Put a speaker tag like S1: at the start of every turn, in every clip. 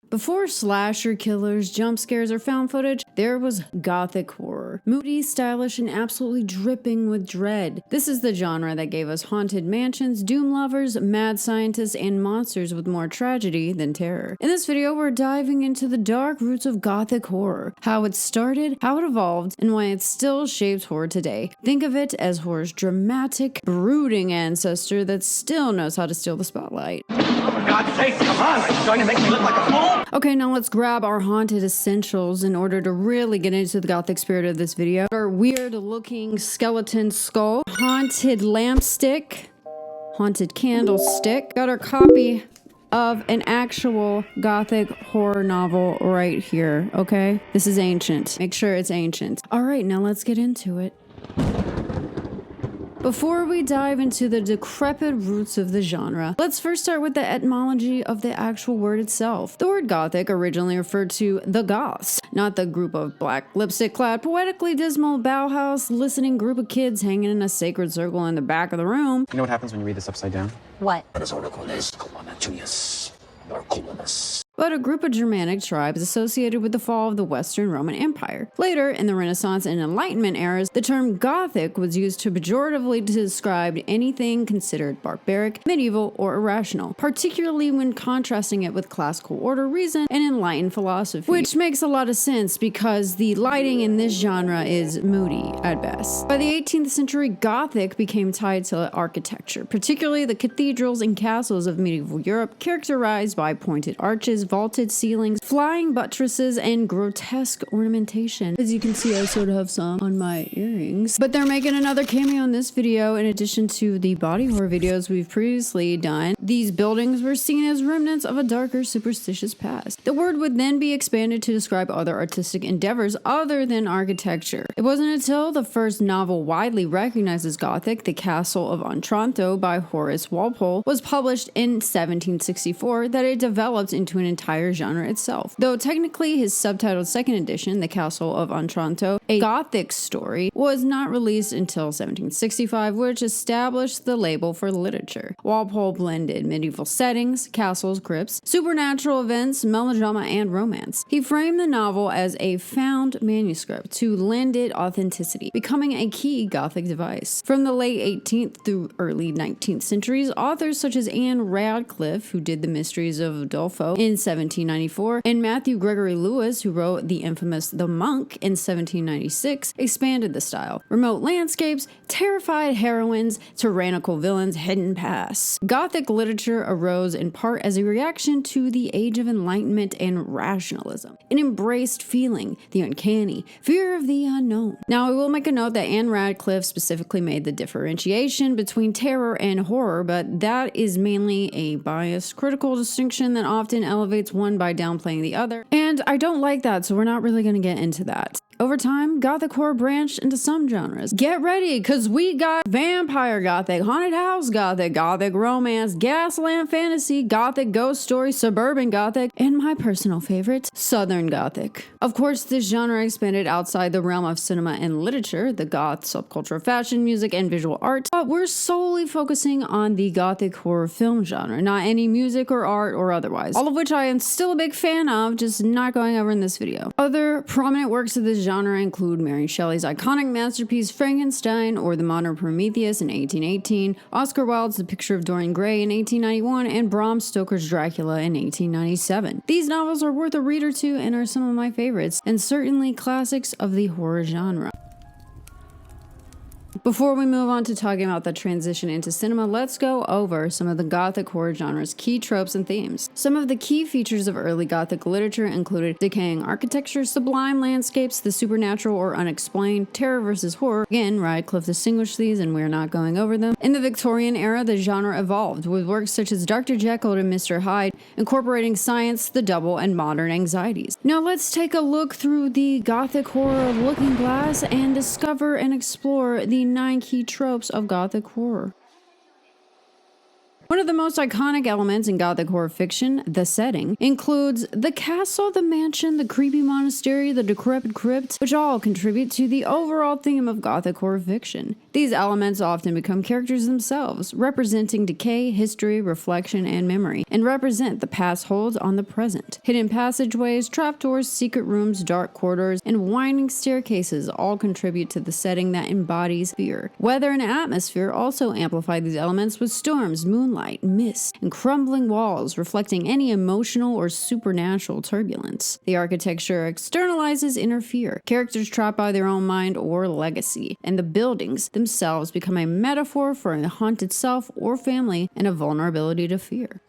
S1: Before slasher killers, jump scares, or found footage, there was Gothic horror. Moody, stylish, and absolutely dripping with dread. This is the genre that gave us haunted mansions, doom lovers, mad scientists, and monsters with more tragedy than terror. In this video, we're diving into the dark roots of Gothic horror, how it started, how it evolved, and why it still shapes horror today. Think of it as horror's dramatic, brooding ancestor that still knows how to steal the spotlight.
S2: Oh, for God's sake, come on! Are you trying to make me look like a fool?
S1: Okay, now let's grab our haunted essentials in order to really get into the Gothic spirit of this video. Our weird looking skeleton skull, haunted lampstick, haunted candlestick. Got our copy of an actual Gothic horror novel right here, okay? This is ancient. Make sure it's ancient. All right, now let's get into it. Before we dive into the decrepit roots of the genre, let's first start with the etymology of the actual word itself. The word Gothic originally referred to the Goths, not the group of black lipstick-clad, poetically dismal Bauhaus listening group of kids hanging in a sacred circle in the back of the room.
S3: You know what happens when you read this upside down?
S4: What?
S1: But a group of Germanic tribes associated with the fall of the Western Roman Empire. Later, in the Renaissance and Enlightenment eras, the term Gothic was used to pejoratively describe anything considered barbaric, medieval, or irrational, particularly when contrasting it with classical order, reason, and enlightened philosophy. Which makes a lot of sense because the lighting in this genre is moody at best. By the 18th century, Gothic became tied to architecture, particularly the cathedrals and castles of medieval Europe, characterized by pointed arches, vaulted ceilings, flying buttresses, and grotesque ornamentation. As you can see, I sort of have some on my earrings. But they're making another cameo in this video in addition to the body horror videos we've previously done. These buildings were seen as remnants of a darker, superstitious past. The word would then be expanded to describe other artistic endeavors other than architecture. It wasn't until the first novel widely recognized as Gothic, The Castle of Otranto by Horace Walpole, was published in 1764 that it developed into an entire genre itself. Though technically his subtitled second edition, The Castle of Otranto, a Gothic story, was not released until 1765, which established the label for literature. Walpole blended medieval settings, castles, crypts, supernatural events, melodrama, and romance. He framed the novel as a found manuscript to lend it authenticity, becoming a key Gothic device. From the late 18th through early 19th centuries, authors such as Anne Radcliffe, who did The Mysteries of Udolpho in 1794, and Matthew Gregory Lewis, who wrote the infamous The Monk in 1796, expanded the style. Remote landscapes, terrified heroines, tyrannical villains, hidden pasts. Gothic literature arose in part as a reaction to the Age of Enlightenment and rationalism. It embraced feeling, the uncanny, fear of the unknown. Now, I will make a note that Anne Radcliffe specifically made the differentiation between terror and horror, but that is mainly a biased, critical distinction that often elevates one by downplaying the other, and I don't like that, so we're not really going to get into that. Over time, Gothic horror branched into some genres. Get ready, because we got vampire Gothic, haunted house Gothic, Gothic romance, gaslamp fantasy, Gothic ghost story, suburban Gothic, and my personal favorite, Southern Gothic. Of course, this genre expanded outside the realm of cinema and literature, the goth subculture of fashion, music, and visual art, but we're solely focusing on the Gothic horror film genre, not any music or art or otherwise, all of which I am still a big fan of, just not going over in this video. Other prominent works of this genre include Mary Shelley's iconic masterpiece Frankenstein or The Modern Prometheus in 1818, Oscar Wilde's The Picture of Dorian Gray in 1891, and Bram Stoker's Dracula in 1897. These novels are worth a read or two and are some of my favorites, and certainly classics of the horror genre. Before we move on to talking about the transition into cinema, let's go over some of the Gothic horror genre's key tropes and themes. Some of the key features of early Gothic literature included decaying architecture, sublime landscapes, the supernatural or unexplained, terror versus horror. Again, Radcliffe distinguished these and we're not going over them. In the Victorian era, the genre evolved, with works such as Dr. Jekyll and Mr. Hyde incorporating science, the double, and modern anxieties. Now let's take a look through the Gothic horror looking glass and discover and explore the 9 key tropes of Gothic horror. One of the most iconic elements in Gothic horror fiction, the setting, includes the castle, the mansion, the creepy monastery, the decrepit crypt, which all contribute to the overall theme of Gothic horror fiction. These elements often become characters themselves, representing decay, history, reflection, and memory, and represent the past holds on the present. Hidden passageways, trapdoors, secret rooms, dark corridors, and winding staircases all contribute to the setting that embodies fear. Weather and atmosphere also amplify these elements with storms, moonlight, mist, and crumbling walls reflecting any emotional or supernatural turbulence. The architecture externalizes inner fear, characters trapped by their own mind or legacy, and the buildings themselves become a metaphor for a haunted self or family and a vulnerability to fear.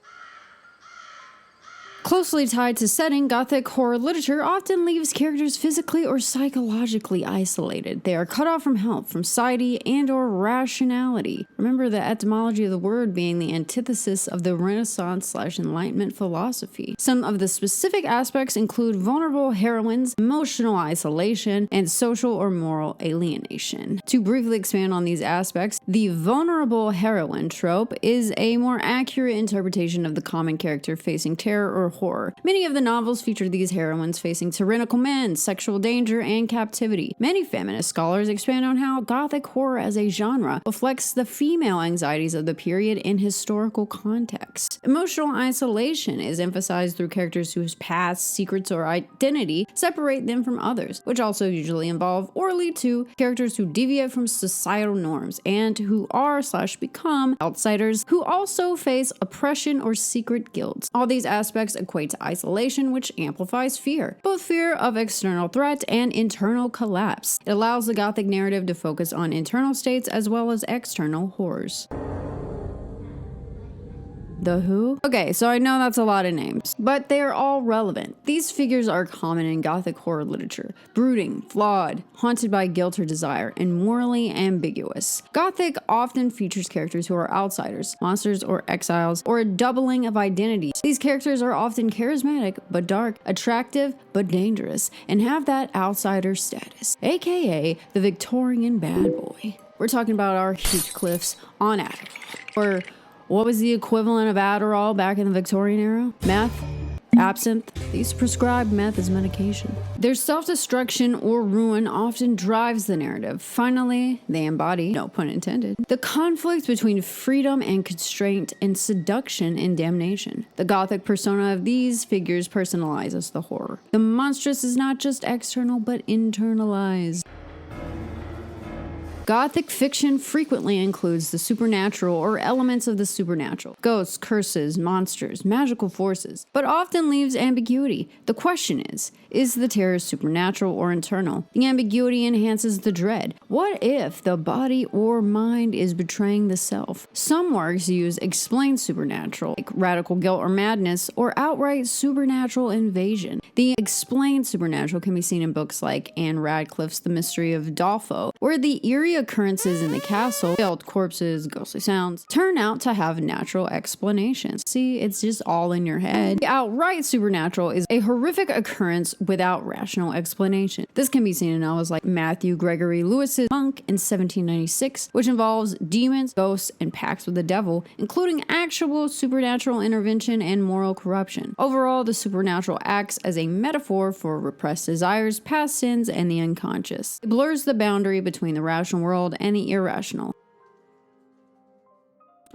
S1: Closely tied to setting, Gothic horror literature often leaves characters physically or psychologically isolated. They are cut off from help, from society, and or rationality. Remember the etymology of the word being the antithesis of the Renaissance/Enlightenment philosophy. Some of the specific aspects include vulnerable heroines, emotional isolation, and social or moral alienation. To briefly expand on these aspects, the vulnerable heroine trope is a more accurate interpretation of the common character facing terror or horror. Many of the novels feature these heroines facing tyrannical men, sexual danger, and captivity. Many feminist scholars expand on how Gothic horror as a genre reflects the female anxieties of the period in historical context. Emotional isolation is emphasized through characters whose past, secrets, or identity separate them from others, which also usually involve or lead to characters who deviate from societal norms and who are/become outsiders who also face oppression or secret guilds. All these aspects equate to isolation, which amplifies fear, both fear of external threat and internal collapse. It allows the Gothic narrative to focus on internal states as well as external horrors. The Who? Okay, so I know that's a lot of names, but they are all relevant. These figures are common in Gothic horror literature: brooding, flawed, haunted by guilt or desire, and morally ambiguous. Gothic often features characters who are outsiders, monsters or exiles, or a doubling of identity. These characters are often charismatic but dark, attractive but dangerous, and have that outsider status, aka the Victorian bad boy. We're talking about our Heathcliffs on Adderall, or what was the equivalent of Adderall back in the Victorian era? Meth? Absinthe? They used to prescribe meth as medication. Their self-destruction or ruin often drives the narrative. Finally, they embody, no pun intended, the conflict between freedom and constraint and seduction and damnation. The Gothic persona of these figures personalizes the horror. The monstrous is not just external but internalized. Gothic fiction frequently includes the supernatural or elements of the supernatural, ghosts, curses, monsters, magical forces, but often leaves ambiguity. The question is the terror supernatural or internal? The ambiguity enhances the dread. What if the body or mind is betraying the self? Some works use explained supernatural, like radical guilt or madness, or outright supernatural invasion. The explained supernatural can be seen in books like Anne Radcliffe's The Mystery of Dolfo, where the eerie occurrences in the castle, killed corpses, ghostly sounds, turn out to have natural explanations. See, it's just all in your head. The outright supernatural is a horrific occurrence without rational explanation. This can be seen in novels like Matthew Gregory Lewis's Monk in 1796, which involves demons, ghosts, and pacts with the devil, including actual supernatural intervention and moral corruption. Overall, the supernatural acts as a metaphor for repressed desires, past sins, and the unconscious. It blurs the boundary between the rational world and the irrational.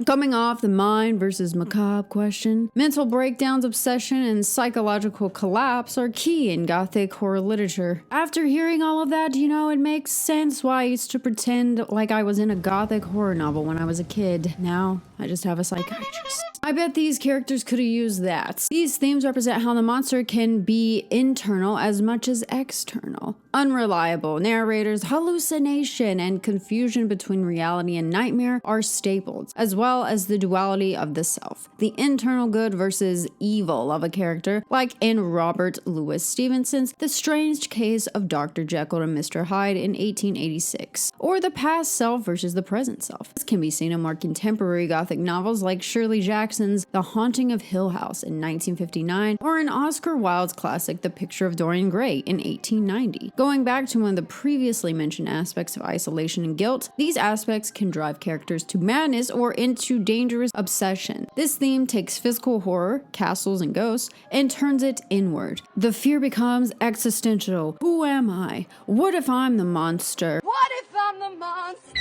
S1: Coming off the mind versus macabre question, mental breakdowns, obsession, and psychological collapse are key in Gothic horror literature. After hearing all of that, it makes sense why I used to pretend like I was in a Gothic horror novel when I was a kid. Now, I just have a psychiatrist. I bet these characters could have used that. These themes represent how the monster can be internal as much as external. Unreliable narrators, hallucination, and confusion between reality and nightmare are staples, as well as the duality of the self. The internal good versus evil of a character, like in Robert Louis Stevenson's The Strange Case of Dr. Jekyll and Mr. Hyde in 1886, or the past self versus the present self. This can be seen in more contemporary Gothic novels like Shirley Jackson's Jackson's The Haunting of Hill House in 1959, or in Oscar Wilde's classic The Picture of Dorian Gray in 1890. Going back to one of the previously mentioned aspects of isolation and guilt, these aspects can drive characters to madness or into dangerous obsession. This theme takes physical horror, castles and ghosts, and turns it inward. The fear becomes existential. Who am I? What if I'm the monster?
S3: What if I'm the monster?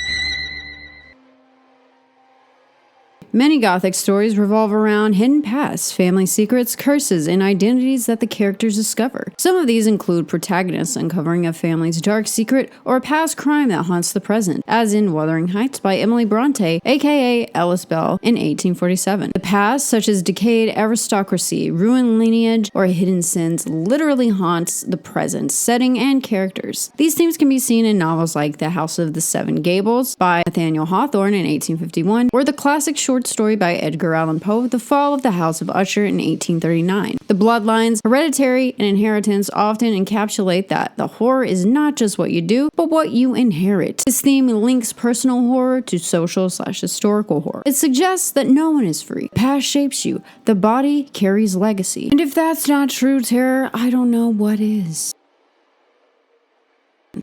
S1: Many Gothic stories revolve around hidden pasts, family secrets, curses, and identities that the characters discover. Some of these include protagonists uncovering a family's dark secret or a past crime that haunts the present, as in Wuthering Heights by Emily Bronte, aka Alice Bell, in 1847. The past, such as decayed aristocracy, ruined lineage, or hidden sins, literally haunts the present, setting, and characters. These themes can be seen in novels like The House of the Seven Gables by Nathaniel Hawthorne in 1851, or the classic short story by Edgar Allan Poe, The Fall of the House of Usher in 1839. The bloodlines, hereditary, and inheritance often encapsulate that the horror is not just what you do, but what you inherit. This theme links personal horror to social/historical horror. It suggests that no one is free. The past shapes you. The body carries legacy. And if that's not true terror, I don't know what is.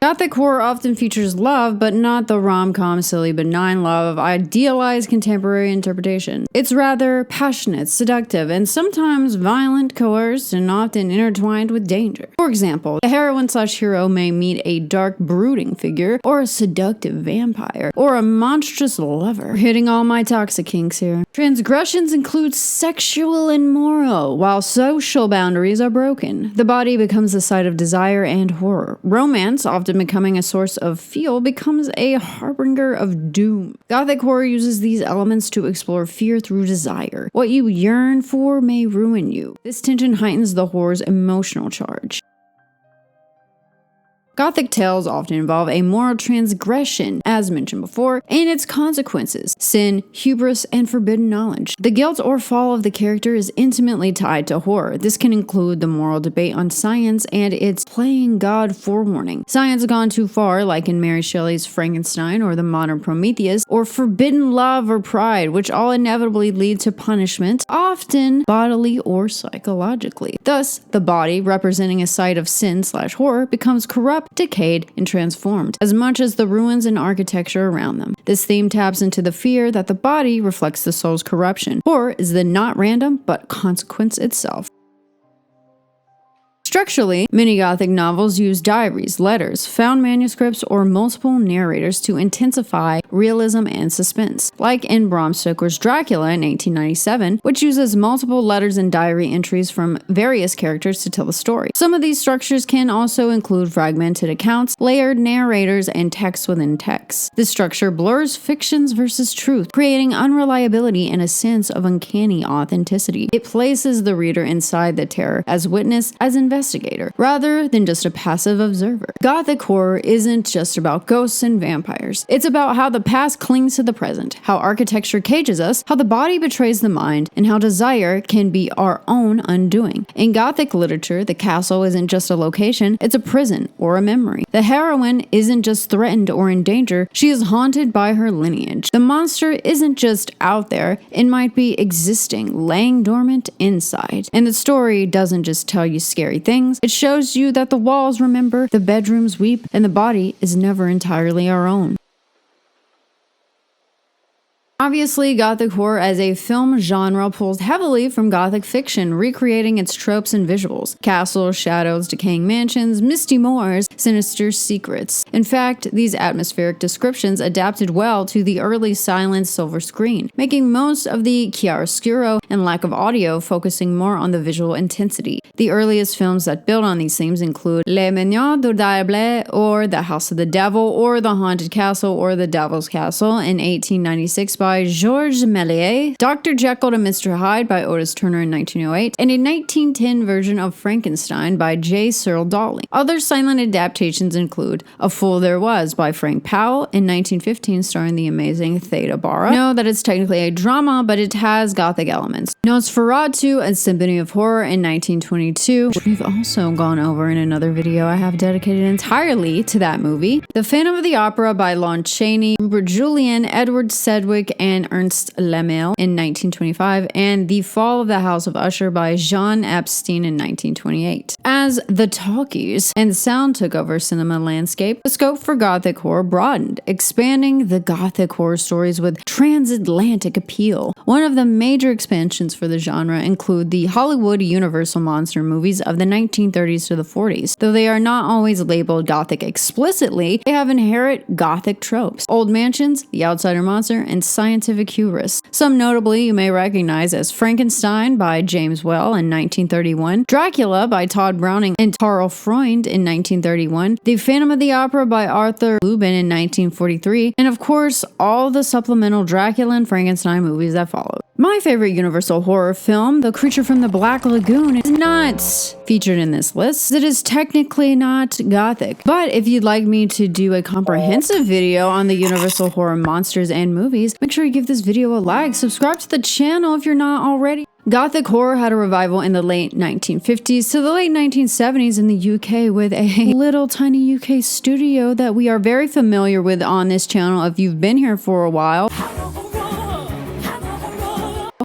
S1: Gothic horror often features love, but not the rom-com silly benign love of idealized contemporary interpretation. It's rather passionate, seductive, and sometimes violent, coerced, and often intertwined with danger. For example, the heroine/hero may meet a dark, brooding figure, or a seductive vampire, or a monstrous lover. We're hitting all my toxic kinks here. Transgressions include sexual and moral, while social boundaries are broken. The body becomes the site of desire and horror. Romance, often becoming a source of feel, becomes a harbinger of doom. Gothic horror uses these elements to explore fear through desire. What you yearn for may ruin you. This tension heightens the horror's emotional charge. Gothic tales often involve a moral transgression, as mentioned before, and its consequences: sin, hubris, and forbidden knowledge. The guilt or fall of the character is intimately tied to horror. This can include the moral debate on science and its playing God forewarning. Science gone too far, like in Mary Shelley's Frankenstein or the modern Prometheus, or forbidden love or pride, which all inevitably lead to punishment, often bodily or psychologically. Thus, the body, representing a site of sin/horror, becomes corrupt, decayed, and transformed, as much as the ruins and architecture around them. This theme taps into the fear that the body reflects the soul's corruption. Horror is then not random, but consequence itself. Structurally, many Gothic novels use diaries, letters, found manuscripts, or multiple narrators to intensify realism and suspense, like in Bram Stoker's Dracula in 1897, which uses multiple letters and diary entries from various characters to tell the story. Some of these structures can also include fragmented accounts, layered narrators, and text within text. This structure blurs fictions versus truth, creating unreliability and a sense of uncanny authenticity. It places the reader inside the terror as witness, as investigator, rather than just a passive observer. Gothic horror isn't just about ghosts and vampires. It's about how the past clings to the present, how architecture cages us, how the body betrays the mind, and how desire can be our own undoing. In Gothic literature, the castle isn't just a location, it's a prison or a memory. The heroine isn't just threatened or in danger, she is haunted by her lineage. The monster isn't just out there, it might be existing, laying dormant inside. And the story doesn't just tell you scary things, it shows you that the walls remember, the bedrooms weep, and the body is never entirely our own. Obviously, Gothic horror as a film genre pulls heavily from Gothic fiction, recreating its tropes and visuals: castles, shadows, decaying mansions, misty moors, sinister secrets. In fact, these atmospheric descriptions adapted well to the early silent silver screen, making most of the chiaroscuro and lack of audio focusing more on the visual intensity. The earliest films that build on these themes include Les Mignons du Diable, or The House of the Devil, or The Haunted Castle, or The Devil's Castle in 1896 by Georges Méliès, Dr. Jekyll and Mr. Hyde by Otis Turner in 1908, and a 1910 version of Frankenstein by J. Searle Dawley. Other silent adaptations include A Fool There Was by Frank Powell in 1915, starring the amazing Theda Bara. Know that it's technically a drama, but it has Gothic elements. Nosferatu, A Symphony of Horror in 1922, which we've also gone over in another video I have dedicated entirely to that movie. The Phantom of the Opera by Lon Chaney, Rupert Julian, Edward Sedgwick, and Ernst Lemel in 1925, and The Fall of the House of Usher by Jean Epstein in 1928. As the talkies and sound took over cinema landscape, the scope for Gothic horror broadened, expanding the Gothic horror stories with transatlantic appeal. One of the major expansions for the genre include the Hollywood Universal monster movies of the 1930s to the 40s. Though they are not always labeled Gothic explicitly, they have inherent Gothic tropes: old mansions, the outsider monster, and scientific hubris. Some notably you may recognize as Frankenstein by James Whale in 1931, Dracula by Todd Browning and Karl Freund in 1931, The Phantom of the Opera by Arthur Lubin in 1943, and of course all the supplemental Dracula and Frankenstein movies that followed. My favorite Universal horror film, The Creature from the Black Lagoon, is not featured in this list. It is technically not Gothic. But if you'd like me to do a comprehensive video on the Universal horror monsters and movies, make sure you give this video a like, subscribe to the channel if you're not already. Gothic horror had a revival in the late 1950s to the late 1970s in the UK with a little tiny UK studio that we are very familiar with on this channel if you've been here for a while.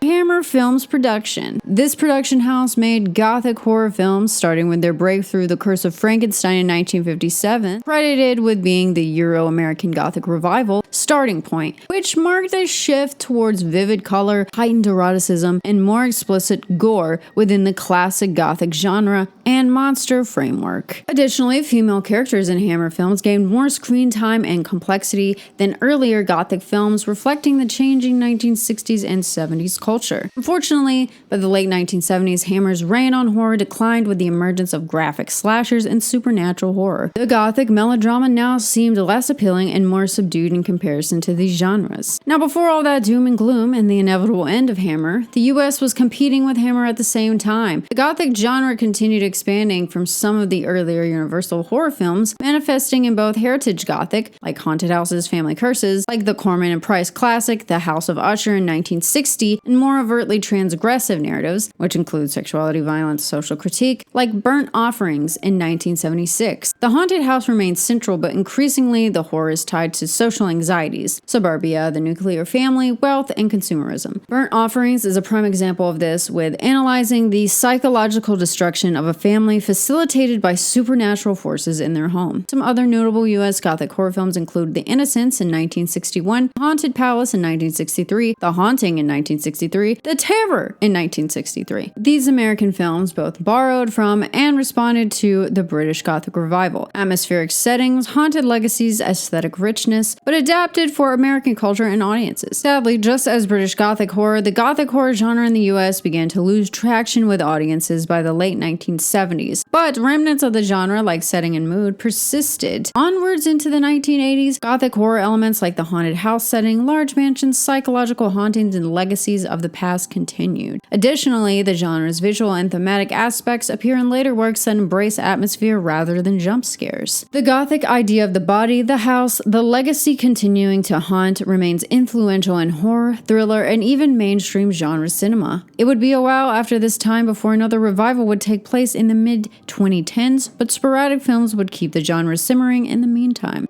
S1: Hammer Films production. This production house made Gothic horror films, starting with their breakthrough The Curse of Frankenstein in 1957, credited with being the Euro-American Gothic revival starting point, which marked a shift towards vivid color, heightened eroticism, and more explicit gore within the classic Gothic genre and monster framework. Additionally, female characters in Hammer films gained more screen time and complexity than earlier Gothic films, reflecting the changing 1960s and 70s culture. Unfortunately, by the late 1970s, Hammer's reign on horror declined with the emergence of graphic slashers and supernatural horror. The Gothic melodrama now seemed less appealing and more subdued in comparison to these genres. Now, before all that doom and gloom and the inevitable end of Hammer, the US was competing with Hammer at the same time. The Gothic genre continued expanding from some of the earlier Universal horror films, manifesting in both heritage Gothic, like Haunted Houses, Family Curses, like the Corman and Price classic, The House of Usher in 1960, and more overtly transgressive narratives, which include sexuality, violence, social critique, like Burnt Offerings in 1976. The haunted house remains central, but increasingly the horror is tied to social anxieties, suburbia, the nuclear family, wealth, and consumerism. Burnt Offerings is a prime example of this, with analyzing the psychological destruction of a family facilitated by supernatural forces in their home. Some other notable U.S. Gothic horror films include The Innocents in 1961, Haunted Palace in 1963, The Haunting in 1963, The Terror in 1963. These American films both borrowed from and responded to the British Gothic revival. Atmospheric settings, haunted legacies, aesthetic richness, but adapted for American culture and audiences. Sadly, just as British Gothic horror, the Gothic horror genre in the US began to lose traction with audiences by the late 1970s. But remnants of the genre, like setting and mood, persisted. Onwards into the 1980s, Gothic horror elements like the haunted house setting, large mansions, psychological hauntings, and legacies of the past continued. Additionally, the genre's visual and thematic aspects appear in later works that embrace atmosphere rather than jump scares. The Gothic idea of the body, the house, the legacy continuing to haunt remains influential in horror, thriller, and even mainstream genre cinema. It would be a while after this time before another revival would take place in the mid-2010s, but sporadic films would keep the genre simmering in the meantime.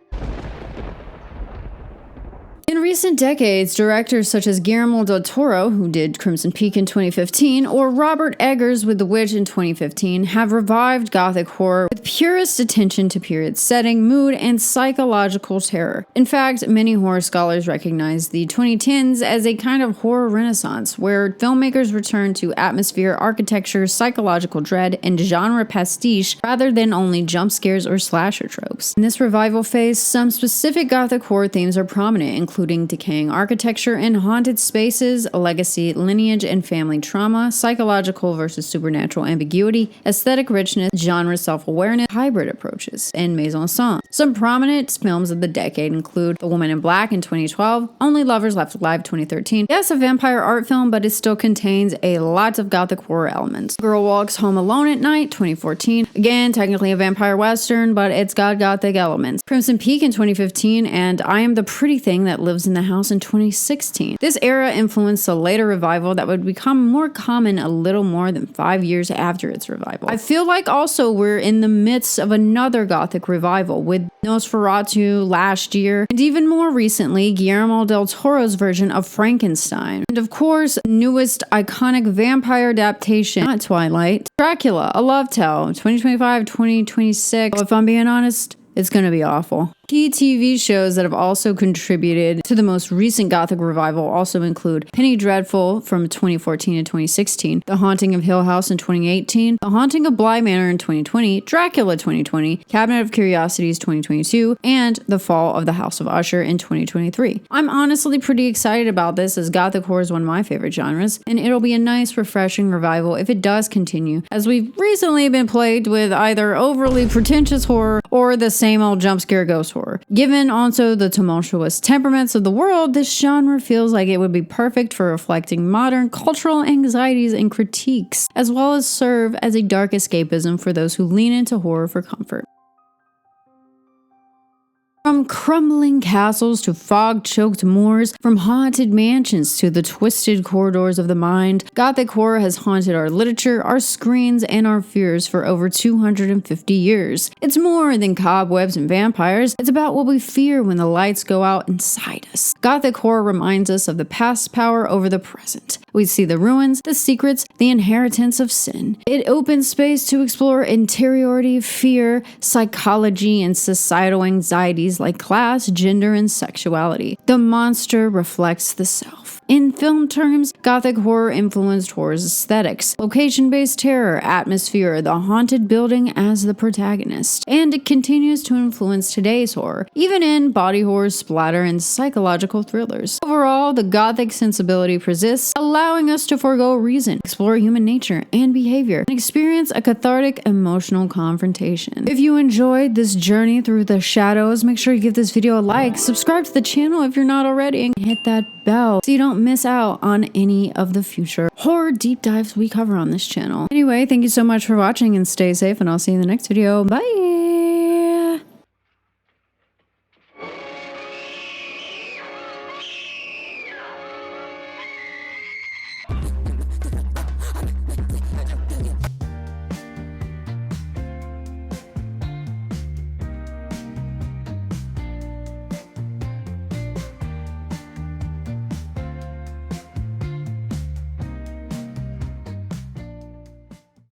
S1: In recent decades, directors such as Guillermo del Toro, who did Crimson Peak in 2015, or Robert Eggers with The Witch in 2015, have revived Gothic horror with purest attention to period setting, mood, and psychological terror. In fact, many horror scholars recognize the 2010s as a kind of horror renaissance, where filmmakers return to atmosphere, architecture, psychological dread, and genre pastiche rather than only jump scares or slasher tropes. In this revival phase, some specific Gothic horror themes are prominent, including decaying architecture and haunted spaces, legacy, lineage, and family trauma, psychological versus supernatural ambiguity, aesthetic richness, genre self-awareness, hybrid approaches, and mise-en-scène. Some prominent films of the decade include The Woman in Black in 2012, Only Lovers Left Alive 2013. Yes, a vampire art film, but it still contains a lot of Gothic horror elements. Girl Walks Home Alone at Night 2014. Again, technically a vampire western, but it's got Gothic elements. Crimson Peak in 2015, and I Am the Pretty Thing That lives in the house in 2016. This era influenced a later revival that would become more common a little more than 5 years after its revival. I feel like also we're in the midst of another Gothic revival with Nosferatu last year, and even more recently, Guillermo del Toro's version of Frankenstein. And of course, newest iconic vampire adaptation, not Twilight, Dracula, A Love Tale, 2025-2026. If I'm being honest, it's gonna be awful. Key TV shows that have also contributed to the most recent Gothic revival also include Penny Dreadful from 2014 to 2016, The Haunting of Hill House in 2018, The Haunting of Bly Manor in 2020, Dracula 2020, Cabinet of Curiosities 2022, and The Fall of the House of Usher in 2023. I'm honestly pretty excited about this, as Gothic horror is one of my favorite genres, and it'll be a nice, refreshing revival if it does continue, as we've recently been plagued with either overly pretentious horror or the same old jump scare ghost horror. Given also the tumultuous temperaments of the world, this genre feels like it would be perfect for reflecting modern cultural anxieties and critiques, as well as serve as a dark escapism for those who lean into horror for comfort. From crumbling castles to fog-choked moors, from haunted mansions to the twisted corridors of the mind, Gothic horror has haunted our literature, our screens, and our fears for over 250 years. It's more than cobwebs and vampires, it's about what we fear when the lights go out inside us. Gothic horror reminds us of the past's power over the present. We see the ruins, the secrets, the inheritance of sin. It opens space to explore interiority, fear, psychology, and societal anxieties like class, gender, and sexuality. The monster reflects the self. In film terms, Gothic horror influenced horror's aesthetics, location-based terror, atmosphere, the haunted building as the protagonist, and it continues to influence today's horror, even in body horror, splatter, and psychological thrillers. Overall, the Gothic sensibility persists, allowing us to forego reason, explore human nature and behavior, and experience a cathartic emotional confrontation. If you enjoyed this journey through the shadows, make sure you give this video a like, subscribe to the channel if you're not already, and hit that bell so you don't miss out on any of the future horror deep dives we cover on this channel. Anyway, thank you so much for watching and stay safe, and I'll see you in the next video. Bye!